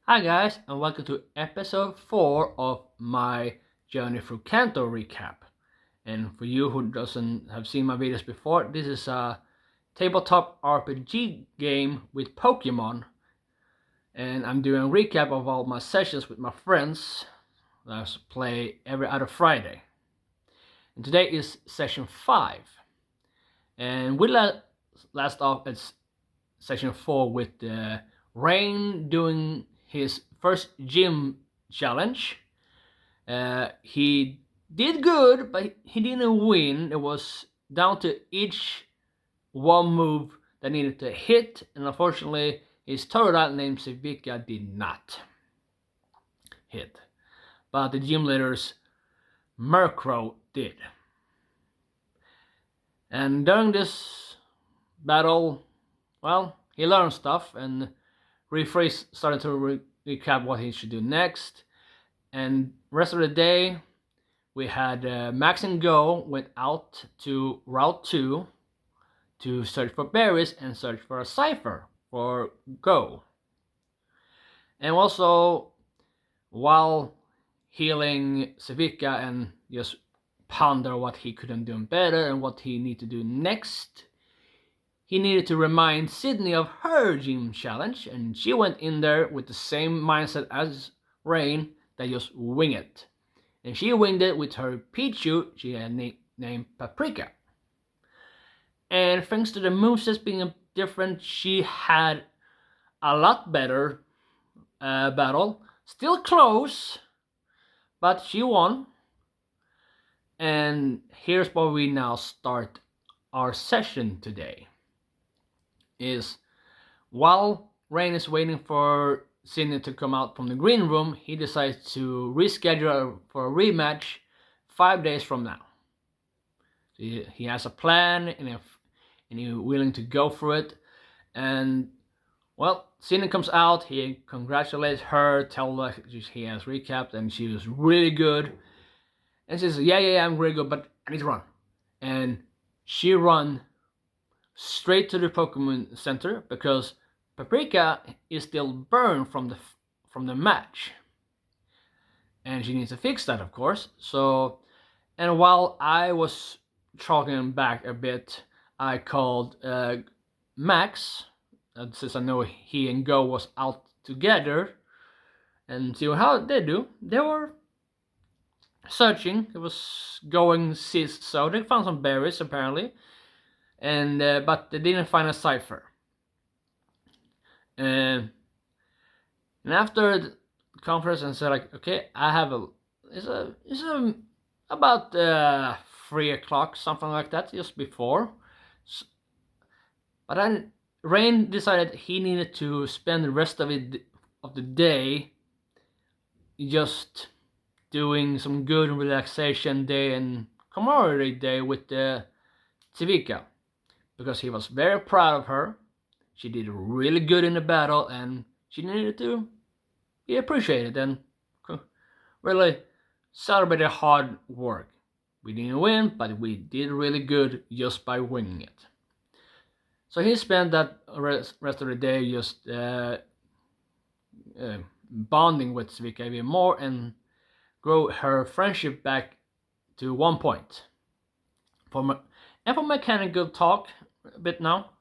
Hi guys, and welcome to episode 4 of my journey through Kanto recap. And for you who doesn't have seen my videos before, this is a tabletop RPG game with Pokémon. And I'm doing a recap of all my sessions with my friends that I play every other Friday. And today is session 5. And we last off at session 4 with Rain doing his first gym challenge. He did good, but he didn't win. It was down to each one move that needed to hit, and unfortunately, his Totodile named Civica did not hit. But the gym leader's Murkrow did. And during this battle, well, he learned stuff, and Rephrase started to recap what he should do next. And rest of the day, we had Max and Go went out to Route 2 to search for berries and search for a cipher for Go. And also, while healing Civica and just ponder what he could have done better and what he need to do next, he needed to remind Sydney of her gym challenge, and she went in there with the same mindset as Rain, that just wing it. And she winged it with her Pichu she had named Paprika. And thanks to the movesets being different, she had a lot better battle. Still close, but she won. And here's where we now start our session today. Is while Rain is waiting for Sydney to come out from the green room, he decides to reschedule for a rematch 5 days from now. So he has a plan, and he's willing to go for it. And well, Sydney comes out, he congratulates her, tells her he has recapped and she was really good. And she says, yeah, I'm really good, but I need to run. And she run straight to the Pokemon Center because Paprika is still burned from the match, and she needs to fix that, of course. So, and while I was talking back a bit, I called Max, since I know he and Go was out together, and see how they do. They were searching. It was going sis, so they found some berries apparently. And but they didn't find a cipher. And after the conference, and said like, okay, I have it's about 3 o'clock, something like that, just before. But then Rain decided he needed to spend the rest of the day just doing some good relaxation day and camaraderie day with Civica, because he was very proud of her. She did really good in the battle, and she needed to be appreciated and really celebrate her hard work. We didn't win, but we did really good just by winning it. So he spent that rest of the day just bonding with Civica even more and grow her friendship back to 1 point. For mechanical talk a bit now.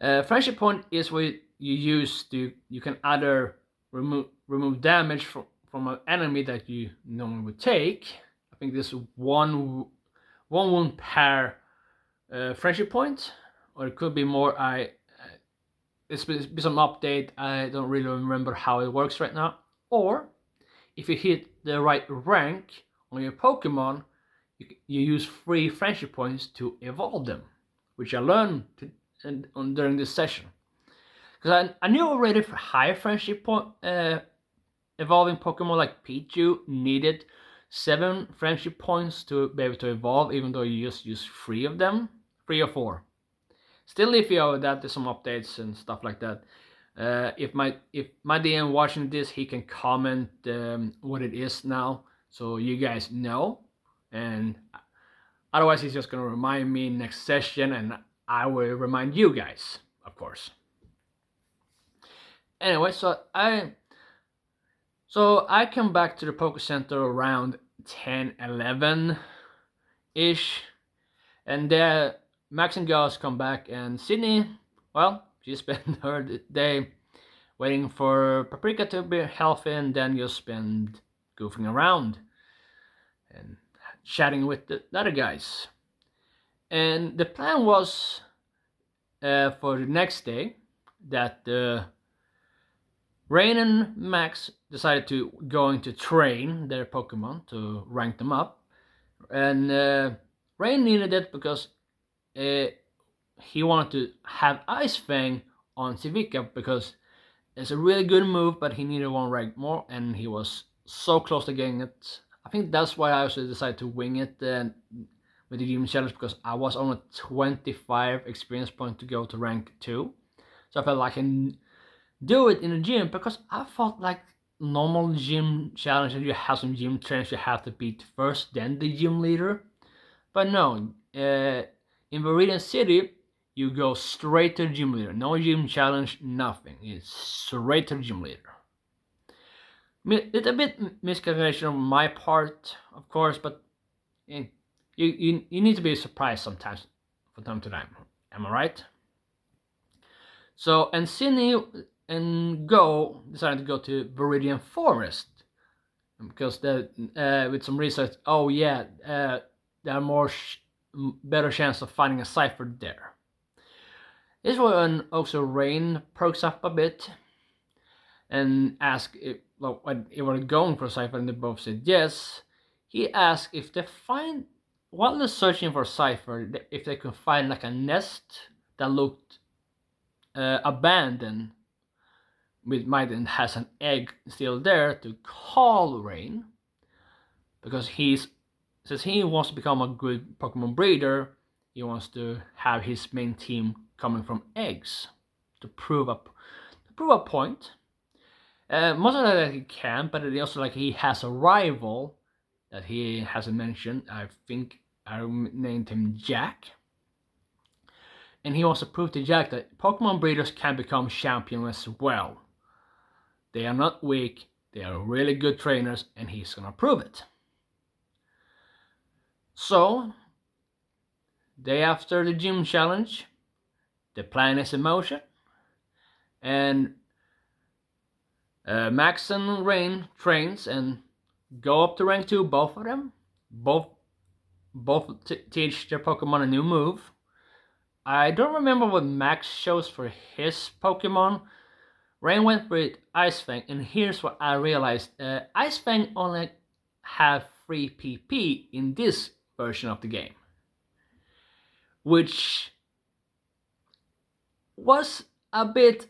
Friendship point is what you use you can either remove damage from an enemy that you normally would take. I think this is one wound per friendship point, or it could be more. It's be some update. I don't really remember how it works right now. Or if you hit the right rank on your Pokemon, you use 3 friendship points to evolve them, which I learned during this session. Because I knew already for high friendship point evolving Pokemon like Pichu needed 7 friendship points to be able to evolve, even though you just use 3 of them, 3 or 4. Still iffy over that. There's some updates and stuff like that. If my DM watching this, he can comment what it is now, so you guys know. And otherwise, he's just gonna remind me next session, and I will remind you guys, of course. Anyway, I come back to the Poke Center around 10-11 ish, and there Max and Gus come back, and Sydney, well, she spent her day waiting for Paprika to be healthy, and then you spend goofing around and chatting with the other guys. And the plan was for the next day that Rain and Max decided to going to train their Pokemon to rank them up, and Rain needed it because he wanted to have Ice Fang on Civica because it's a really good move, but he needed one rank more, and he was so close to getting it. I think that's why I also decided to wing it with the gym challenge, because I was on a 25 experience point to go to rank 2. So I felt like I can do it in the gym, because I felt like normal gym challenge, you have some gym trainers you have to beat first, then the gym leader. But no, in Viridian City, you go straight to the gym leader. No gym challenge, nothing. It's straight to the gym leader. It's a bit miscalculation on my part, of course, but you need to be surprised sometimes from time to time. Am I right? So, and Sydney and Go decided to go to Viridian Forest because with some research, oh yeah, there are more better chance of finding a cipher there. This was when also Rain perks up a bit and asked if they were going for a cipher, and they both said yes. He asked if they find, while they're searching for a cipher, if they could find like a nest that looked abandoned, with might and has an egg still there, to call Rain, because since he wants to become a good Pokemon breeder, he wants to have his main team coming from eggs to prove a point. Most of that he can, but it also like he has a rival that he hasn't mentioned. I think I named him Jack. And he wants to prove to Jack that Pokemon breeders can become champions as well. They are not weak, they are really good trainers, and he's gonna prove it. So, day after the gym challenge, the plan is in motion, and Max and Rain trains and go up to rank 2, both of them. Both teach their Pokemon a new move. I don't remember what Max chose for his Pokemon. Rain went with Ice Fang, and here's what I realized. Ice Fang only have 3 PP in this version of the game, which was a bit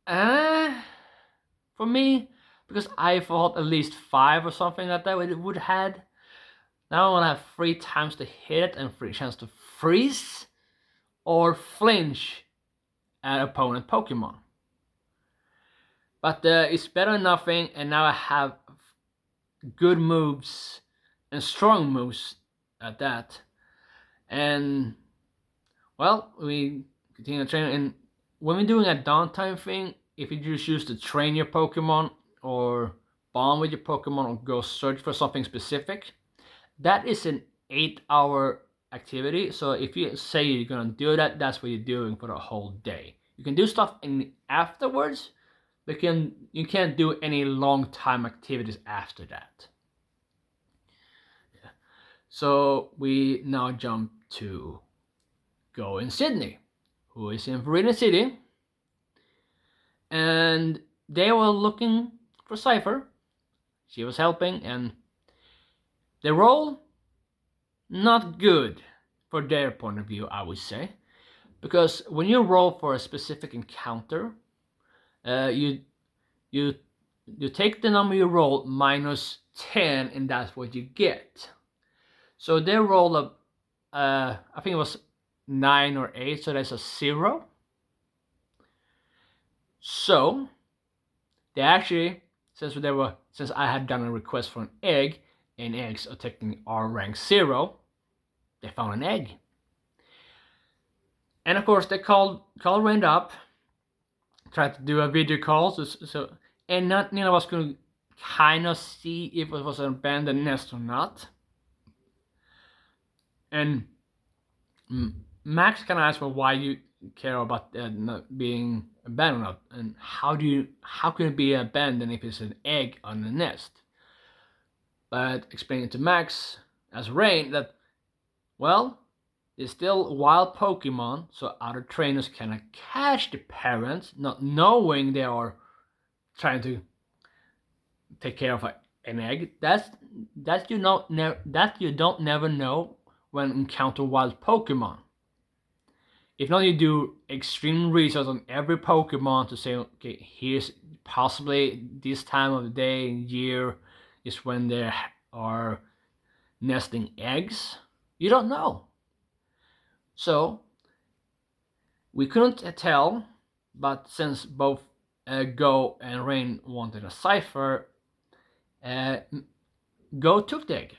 for me, because I thought at least 5 or something like that it would had. Now I want to have 3 times to hit it and 3 chances to freeze or flinch at opponent Pokemon. But it's better than nothing, and now I have good moves and strong moves at that. And well, we continue to train, and when we're doing a downtime thing, if you just choose to train your Pokemon or bond with your Pokemon or go search for something specific, that is an 8-hour activity. So if you say you're gonna do that, that's what you're doing for the whole day. You can do stuff afterwards, but you can't do any long time activities after that. Yeah. So we now jump to Go in Sydney, who is in Viridian City, and they were looking for Cypher. She was helping, and the role, not good for their point of view, I would say, because when you roll for a specific encounter, you take the number you roll minus 10, and that's what you get. So they roll up, I think it was 9 or 8, so that's a 0. So they actually, since I had done a request for an egg, and eggs are technically are rank 0, they found an egg. And of course they called Rain up, tried to do a video call, and not none of us could kind of see if it was an abandoned nest or not. And Max kind of asked for why you care about not being abandoned, and how can it be abandoned if it's an egg on the nest? But explaining to Max as Rain that, well, it's still wild Pokemon, so other trainers cannot catch the parents, not knowing they are trying to take care of an egg. That you don't never know when encounter wild Pokemon. If not, you do extreme research on every Pokemon to say, okay, here's possibly this time of the day and year is when they are nesting eggs. You don't know. So we couldn't tell, but since both Go and Rain wanted a cipher, Go took the egg,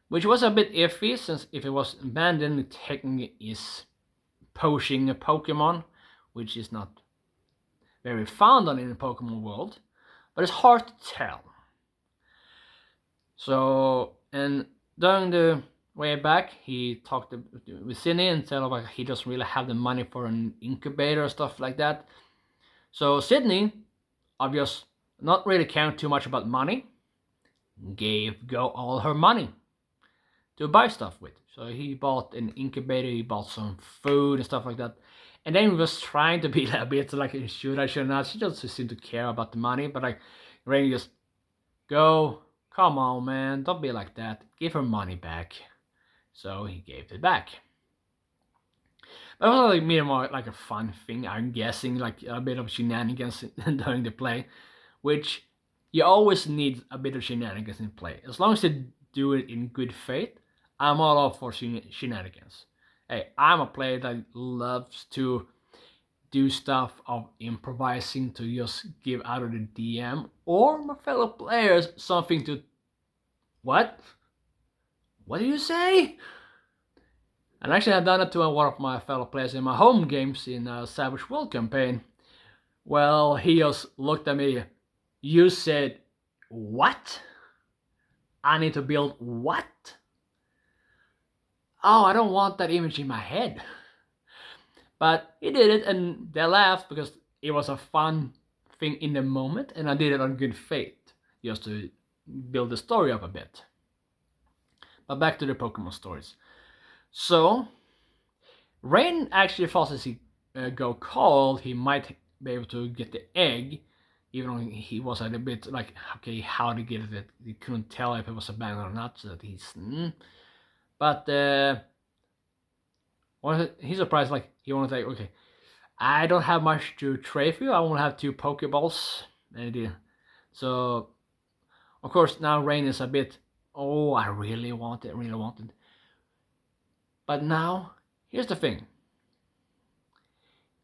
which was a bit iffy since if it was abandoned, it technically is poaching a Pokemon, which is not very found on in the Pokemon world, but it's hard to tell. So, and during the way back, he talked with Sydney and said like he doesn't really have the money for an incubator or stuff like that. So Sydney, obviously not really caring too much about money, gave Go all her money to buy stuff with. So he bought an incubator, he bought some food and stuff like that. And then he was trying to be a bit like, should I, should not? She doesn't seem to care about the money, but like, Rainy just, Go, come on, man, don't be like that. Give her money back. So he gave it back. But it was like more like a fun thing, I'm guessing, like a bit of shenanigans during the play, which you always need a bit of shenanigans in play. As long as you do it in good faith, I'm all up for shenanigans. Hey, I'm a player that loves to do stuff of improvising to just give out of the DM or my fellow players something to. What? What do you say? And actually, I've done it to one of my fellow players in my home games in a Savage World campaign. Well, he just looked at me. You said, what? I need to build what? Oh, I don't want that image in my head. But he did it, and they laughed because it was a fun thing in the moment, and I did it on good faith, just to build the story up a bit. But back to the Pokemon stories. So, Rain actually thought as he go cold, he might be able to get the egg, even though he was a bit like, okay, how to get it? He couldn't tell if it was a bang or not, so that he's. But he's surprised, like, he wanted to say, okay, I don't have much to trade for you, I only have 2 Pokeballs. And he did. So, of course, now Rain is a bit, oh, I really want it. But now, here's the thing.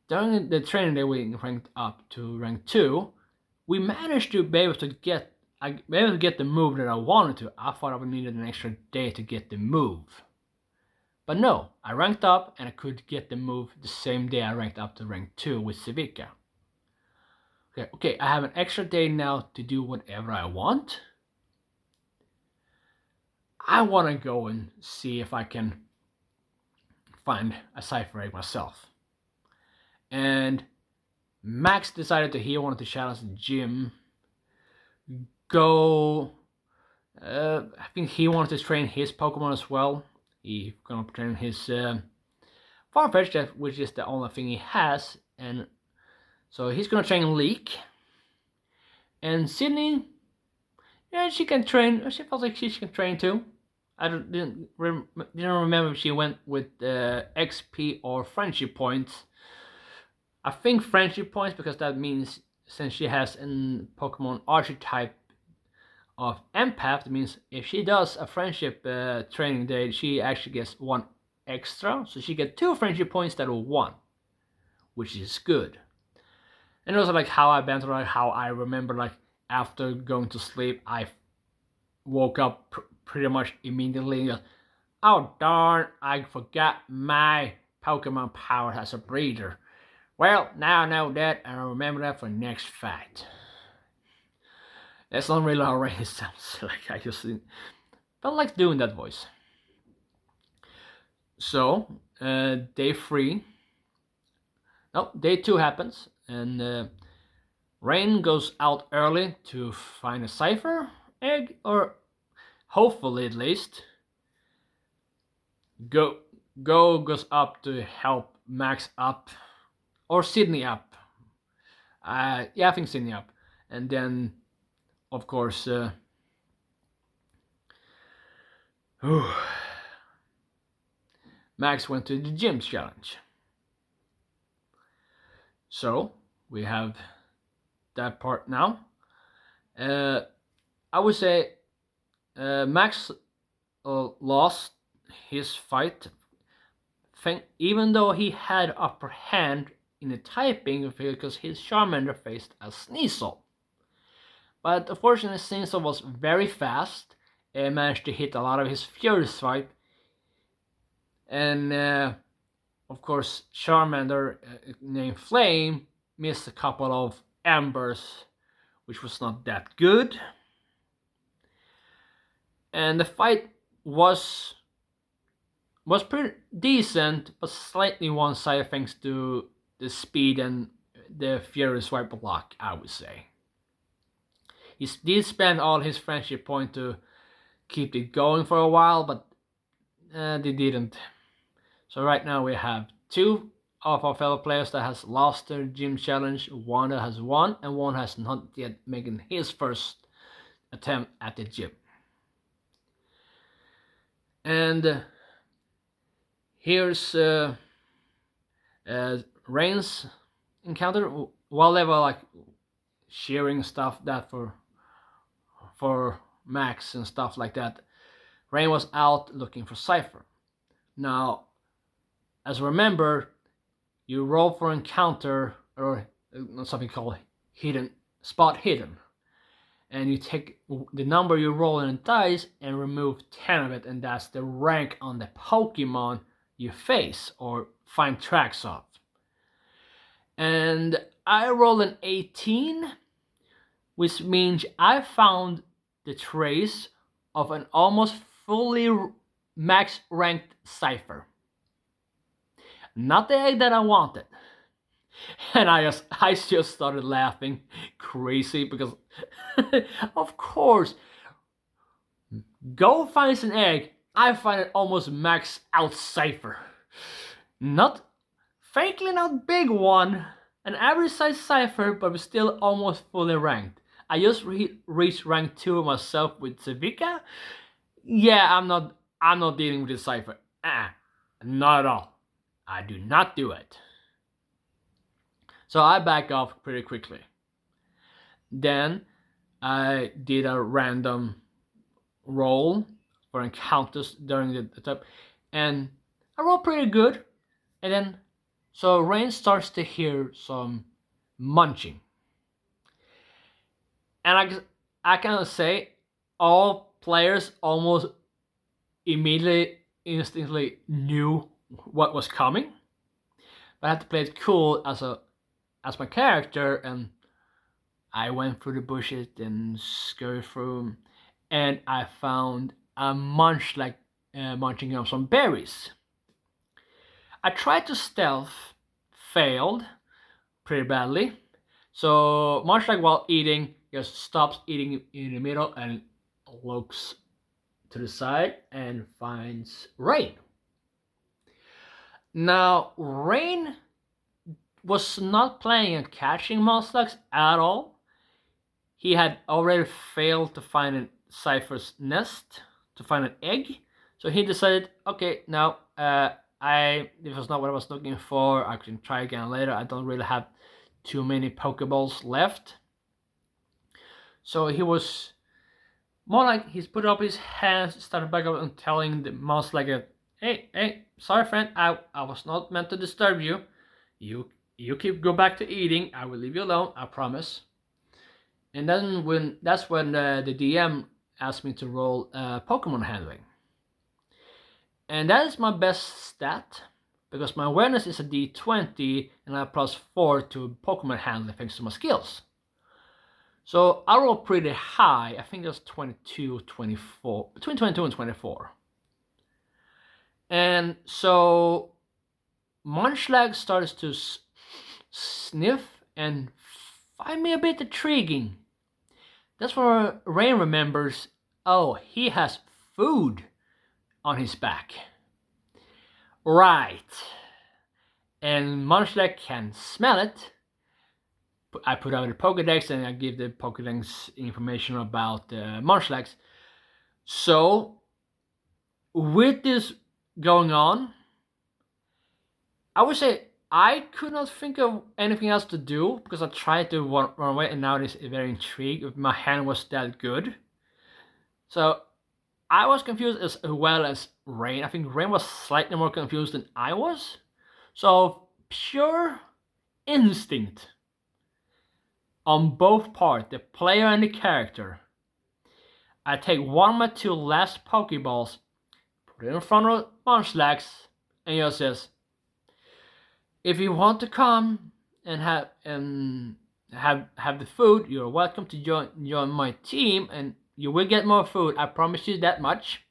During the training day, we ranked up to rank 2. We managed to be able to get the move that I wanted to. I thought I would needed an extra day to get the move. But no, I ranked up and I could get the move the same day I ranked up to rank 2 with Civica. Okay, I have an extra day now to do whatever I want. I want to go and see if I can find a cipher egg myself. And Max decided that he wanted to challenge Jim. Go. I think he wanted to train his Pokemon as well. He's gonna train his Farfetch, which is the only thing he has, and so he's gonna train Leek. And Sydney, yeah, she can train. She feels like she can train too. I didn't remember if she went with XP or friendship points. I think friendship points because that means since she has a Pokemon archetype of empath, that means if she does a friendship training day, she actually gets 1 extra. So she gets 2 friendship points instead of 1, which is good. And also like how I banter, like how I remember like after going to sleep, I woke up pretty much immediately. And oh darn, I forgot my Pokemon power as a breeder. Well, now I know that, and I'll remember that for next fight. That's not really how Rain sounds like. I just felt like doing that voice. So, day 3. No, day 2 happens, and Rain goes out early to find a cipher egg, or hopefully at least. Go goes up to help Max up, or Sydney up. Yeah, I think Sydney up, and then, of course, Max went to the gym challenge. So we have that part now. I would say Max lost his fight, even though he had upper hand in the typing because his Charmander faced a Sneasel. But unfortunately, Sneasel was very fast and managed to hit a lot of his Fury Swipe. And of course, Charmander named Flame missed a couple of Embers, which was not that good. And the fight was pretty decent, but slightly one-sided thanks to the speed and the Fury Swipe block, I would say. He did spend all his friendship point to keep it going for a while, but they didn't. So right now we have 2 of our fellow players that has lost their gym challenge, one that has won, and one has not yet making his first attempt at the gym. And here's Rain's encounter. While they were like sharing stuff that for Max and stuff like that, Rain was out looking for Cypher. Now, as remember, you roll for encounter, or something called spot hidden, and you take the number you roll in dice and remove 10 of it, and that's the rank on the Pokemon you face or find tracks of. And I rolled an 18, which means I found the trace of an almost fully max ranked Cypher. Not the egg that I wanted. And I just started laughing crazy because, of course, Go finds an egg, I find it almost max out Cypher. Frankly not big one, an average size Cypher, but still almost fully ranked. I just reached rank 2 myself with Civica. Yeah, I'm not dealing with the Cypher. Not at all. I do not do it. So I back off pretty quickly. Then I did a random roll for encounters during the time, and I rolled pretty good. And then, so Rain starts to hear some munching, and I can say all players almost immediately, instantly knew what was coming. But I had to play it cool as my character, and I went through the bushes and scurried through them, and I found a munching on some berries. I tried to stealth, failed pretty badly. So Munchlack, while eating, just stops eating in the middle and looks to the side and finds Rain. Now, Rain was not planning on catching Munchlack at all. He had already failed to find a Cypher's nest, to find an egg. So he decided, okay, now this was not what I was looking for. I can try again later. I don't really have too many Pokeballs left. So he was more like he's put up his hands, started back up and telling the mouse like, hey, sorry friend, I was not meant to disturb you. You go back to eating. I will leave you alone, I promise. And then that's when the DM asked me to roll Pokemon handling. And that is my best stat. because my awareness is a D20 and I have +4 to Pokemon handling thanks to my skills. So I roll pretty high. I think it was 22, 24, between 22 and 24. And so Munchlax starts to sniff and find me a bit intriguing. That's where Rain remembers, oh, he has food on his back. Right. And Munchlax can smell it. I put out the Pokédex and I give the Pokédex information about Munchlax. So, with this going on, I would say I could not think of anything else to do because I tried to run away and now it is very intrigued if my hand was that good. So I was confused as well as Rain. I think Rain was slightly more confused than I was. So pure instinct on both parts, the player and the character. I take one of my 2 last Pokeballs, put it in front of Munchlax, and he says, if you want to come and have the food, you're welcome to join my team, and you will get more food. I promise you that much.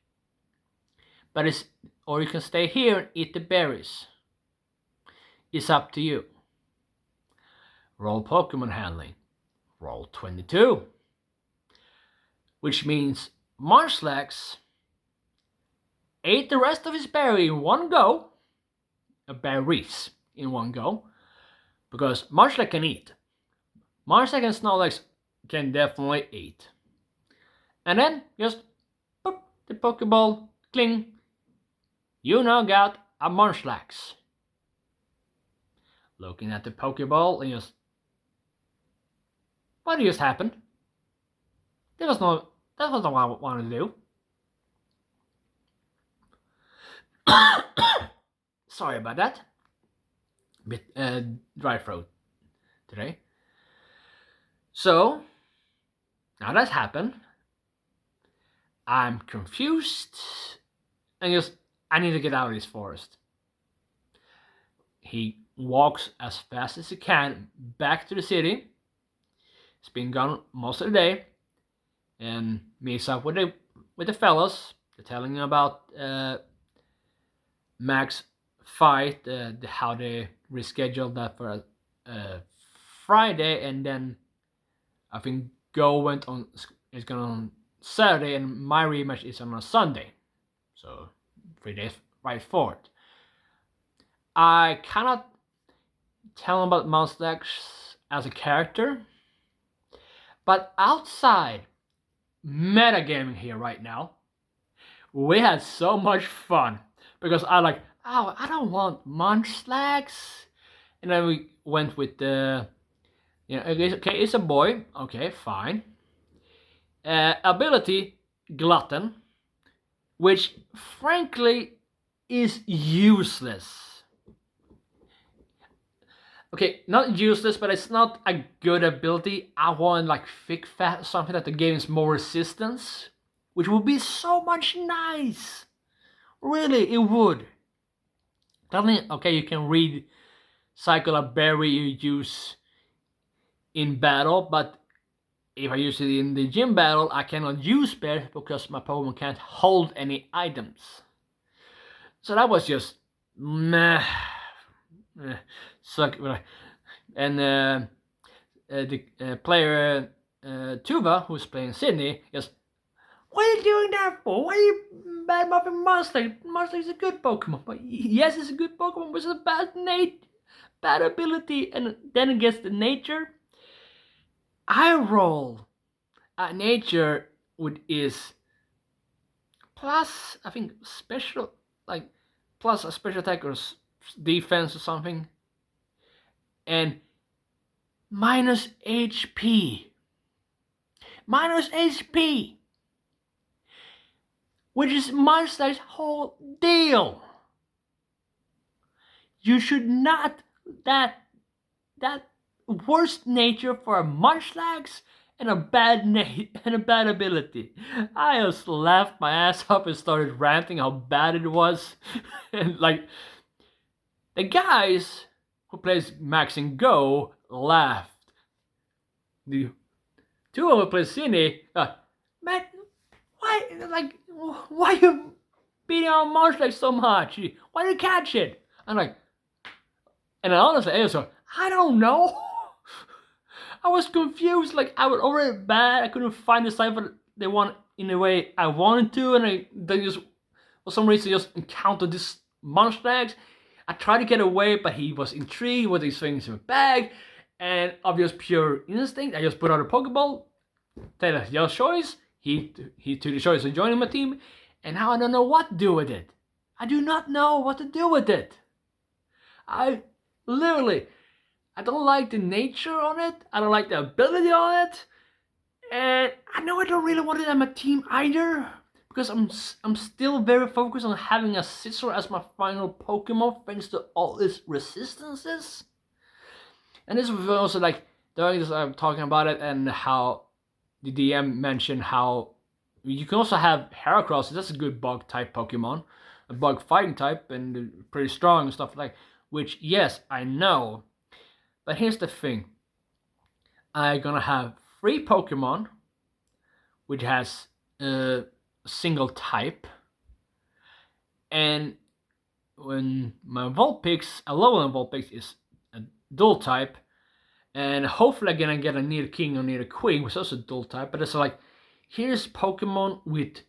But or you can stay here and eat the berries. It's up to you. Roll Pokemon handling. Roll 22. Which means Munchlax ate the rest of his berry in one go. Berries in one go. Because Munchlax can eat. Munchlax and Snorlax can definitely eat. And then just boop, the Pokeball, cling. You now got a Munchlax. Looking at the Pokeball and just, what just happened? That was not what I wanted to do. Sorry about that. Bit dry throat today. So now that's happened. I'm confused and just I need to get out of this forest. He walks as fast as he can back to the city. He's been gone most of the day and meets up with the fellas. They're telling him about Mac's fight, how they rescheduled that for Friday, and then I think Go is going on Saturday, and my rematch is on a Sunday. So 3 days right forward. I cannot tell him about Munchlax as a character, but outside metagaming here right now, we had so much fun because I don't want Munchlax, and then we went with the, okay, it's a boy, okay, fine. Ability, Glutton, which frankly is useless. Okay, not useless, but it's not a good ability. I want like Thick Fat, something that gives more resistance, which would be so much nice. Really, it would. Okay, you can recycle a berry you use in battle, but if I use it in the gym battle, I cannot use berries because my Pokemon can't hold any items. So that was just meh. Suck. And the player Tuva, who's playing Sydney, just, what are you doing that for? Why are you bad mouthing Monster? Monster is a good Pokemon. But yes, it's a good Pokemon, but it's a bad ability. And then it gets the nature. I roll a nature with is plus, I think, special, like plus a special attack or defense or something, and minus HP, which is Munchlax's whole deal. You should not that worst nature for a Munchlax and a bad ability. I just laughed my ass off and started ranting how bad it was, and like, The guys who plays Max and Go laughed. The two of them who play Cine, man, why you beating on Marshall so much? Why did you catch it? I'm like, and honestly, I was like, I don't know. I was confused. Like, I was already bad. I couldn't find the cipher they want in the way I wanted to, and they just, for some reason, just encountered this Munchlax. I tried to get away, but he was intrigued with these things in the bag, and obvious pure instinct, I just put out a Pokeball. Taylor, your choice. He took the choice of joining my team, and now I don't know what to do with it. I do not know what to do with it. I don't like the nature on it. I don't like the ability on it, and I know I don't really want it on my team either, because I'm still very focused on having a Scizor as my final Pokemon thanks to all its resistances. And this was also like during this I'm talking about it, and how the DM mentioned how you can also have Heracross. That's a good bug type Pokemon, a bug fighting type, and pretty strong and stuff like. Which, yes, I know. But here's the thing. I'm gonna have 3 Pokemon, which has a single type. And when my Vulpix, a low level Vulpix, is a dual type. And hopefully I'm gonna get a Nidoking or Nidoqueen, which is also a dual type. But it's like, here's Pokemon with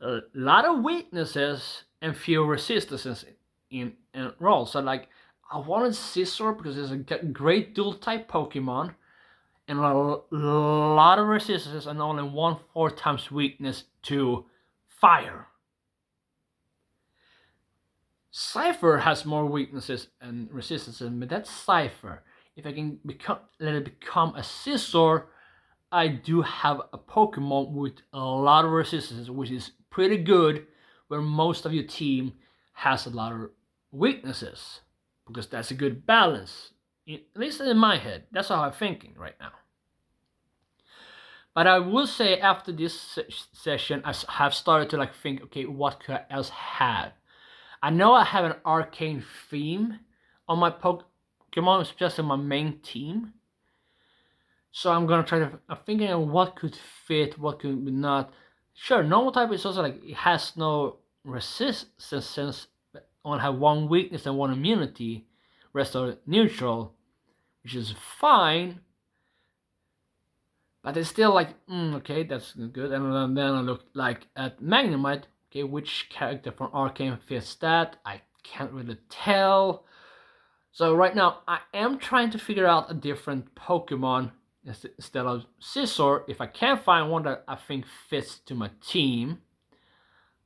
a lot of weaknesses and few resistances in roll. So like, I wanted Scizor because it's a great dual type Pokemon and a lot of resistances and only 1/4 times weakness to fire. Cypher has more weaknesses and resistances, but that's Cypher. If I can let it become a Scizor, I do have a Pokemon with a lot of resistances, which is pretty good, where most of your team has a lot of weaknesses, because that's a good balance. At least in my head, that's how I'm thinking right now. But I will say after this session, I have started to think, okay, what could I else have? I know I have an arcane theme on my Pokemon, especially my main team. So I'm gonna try to. I'm thinking of what could fit, what could not. Sure, normal type is also like it has no resistance, but only have 1 weakness and 1 immunity. Rest are neutral, which is fine. But it's still like, okay, that's good. And then I look at Magnemite. Okay, which character from Arcane fits that? I can't really tell. So right now, I am trying to figure out a different Pokemon instead of Scizor, if I can find one that I think fits to my team.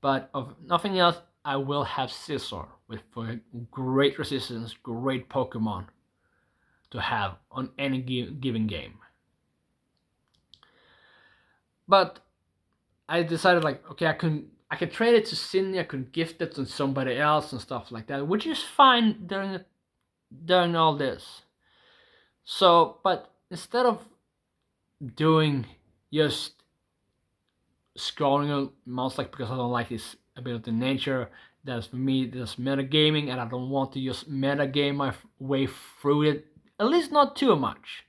But of nothing else, I will have Scizor for great resistance, great Pokemon to have on any given game. But I decided okay, I can trade it to Cindy, I could gift it to somebody else and stuff like that, which is fine during all this. So, but instead of doing just scrolling on mouse because I don't like his ability in nature, that's for me, that's metagaming, and I don't want to just metagame my way through it, at least not too much.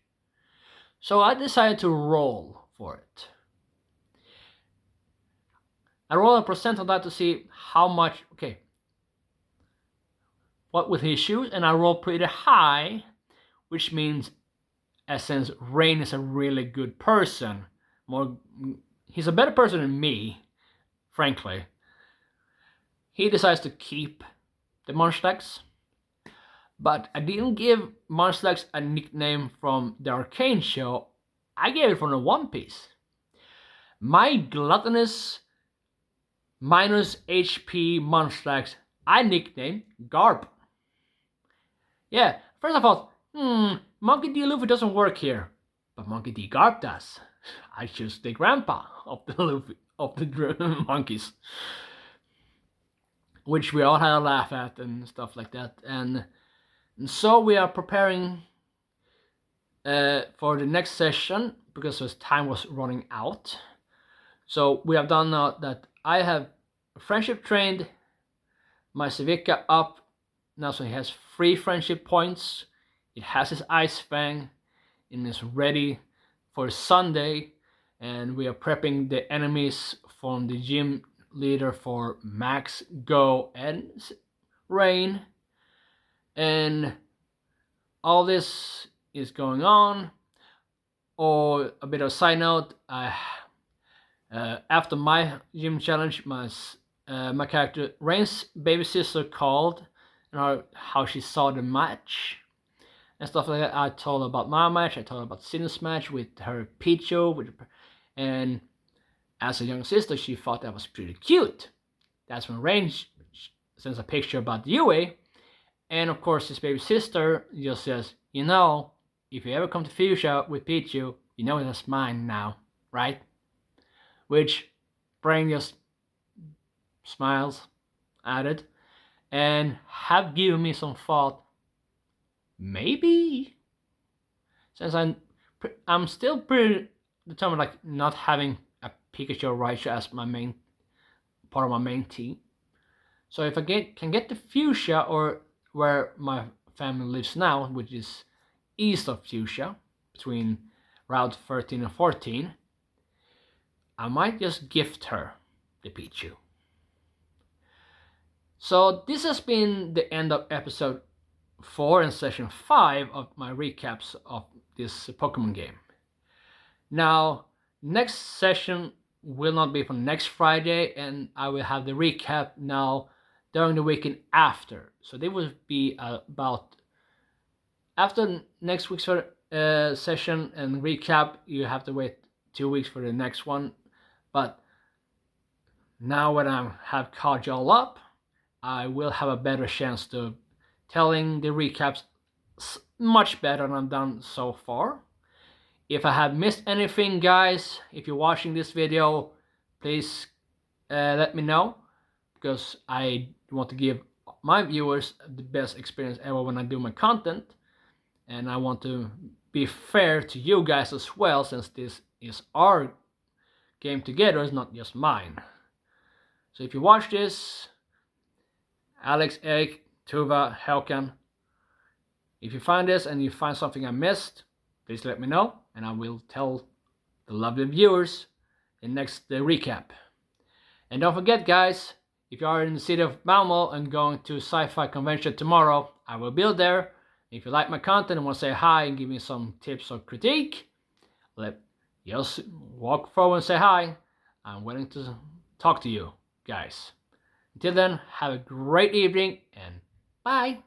So I decided to roll for it. I roll a percent on that to see how much, okay, what would he choose, and I roll pretty high, which means, since Rain is a really good person, he's a better person than me, frankly. He decides to keep the Munchlax, but I didn't give Munchlax a nickname from the Arcane show. I gave it from the One Piece. My gluttonous minus HP Munchlax, I nicknamed Garp. Yeah, first of all, Monkey D. Luffy doesn't work here, but Monkey D. Garp does. I choose the grandpa of the Luffy, of the monkeys, which we all had a laugh at and stuff like that. And so we are preparing for the next session because his time was running out. So we have done now that I have friendship trained my Civica up now, so he has 3 friendship points. It has his Ice Fang and is ready for Sunday. And we are prepping the enemies from the gym leader for Max, Go, and Rain. And all this is going on. Or a bit of a side note, after my gym challenge, my character Rain's baby sister called and how she saw the match and stuff like that. I told her about my match. I told her about Cinna's match with her Pichu, and as a young sister, she thought that was pretty cute. That's when Rain sends a picture about Yue, and of course his baby sister just says, you know, if you ever come to Fuchsia with Pichu, you know that's mine now, right? Which Brain just smiles at it and have given me some thought. Maybe, since I'm still pretty determined, like not having a Pikachu or Raichu as my main part of my main team. So if I can get to Fuchsia, or where my family lives now, which is east of Fuchsia, between Route 13 and 14, I might just gift her the Pichu. So this has been the end of episode 4 and session 5 of my recaps of this Pokemon game. Now, next session will not be for next Friday, and I will have the recap now during the weekend after. So they will be about after next week's session and recap. You have to wait 2 weeks for the next one. But now when I have caught y'all up, I will have a better chance to telling the recaps much better than I've done so far. If I have missed anything, guys, if you're watching this video, please let me know, because I want to give my viewers the best experience ever when I do my content, and I want to be fair to you guys as well, since this is our game together, it's not just mine. So if you watch this, Alex, Eric, Tuva, Helkan, if you find this and you find something I missed, please let me know, and I will tell the lovely viewers in next recap. And don't forget, guys, if you are in the city of Malmo and going to Sci-Fi Convention tomorrow, I will be there. If you like my content and want to say hi and give me some tips or critique, just walk forward and say hi. I'm willing to talk to you guys. Until then, have a great evening and bye.